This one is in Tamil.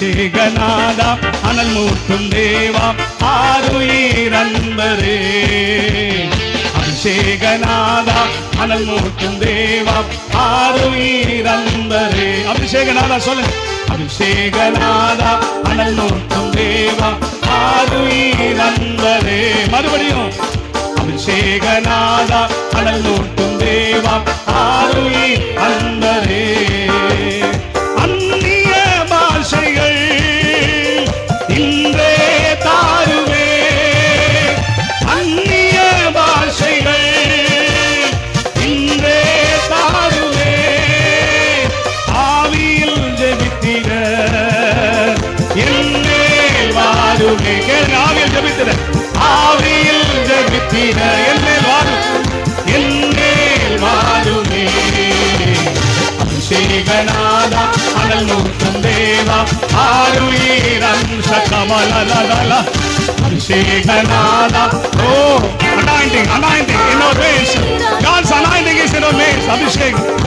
அபிஷேகநாதா அனல் மூட்டும் தேவா ஆருயிரன்பரே. அபிஷேகநாதா அனல் மூட்டும் தேவா ஆருயிரன்பரே. அபிஷேகநாதா சொல்லு. அபிஷேகநாதா அனல் மூட்டும் தேவா ஆருயிரன்பரே. மறுபடியும் அபிஷேகநாதா அனல் மூட்டும் தேவா ஆருயிரன்பரே. அந்நிய பாஷைகள் இன்றே தாருவே. அந்நிய பாஷைகள் இன்றே தாருவே. ஆவியில் ஜெபித்திட என்னே வாருமே. ஆவியில் ஜெபித்திட ஆவியில் ஜெபித்திட என்னே வாரு என்னே வாருமே. அபிஷேகநாதா அனல் மூட்டும் தேவா ஆருயிரம் சகமலலலல. அபிஷேகநாதா. Oh, anointing in our ways. God's anointing is in our ways. அபிஷேகம்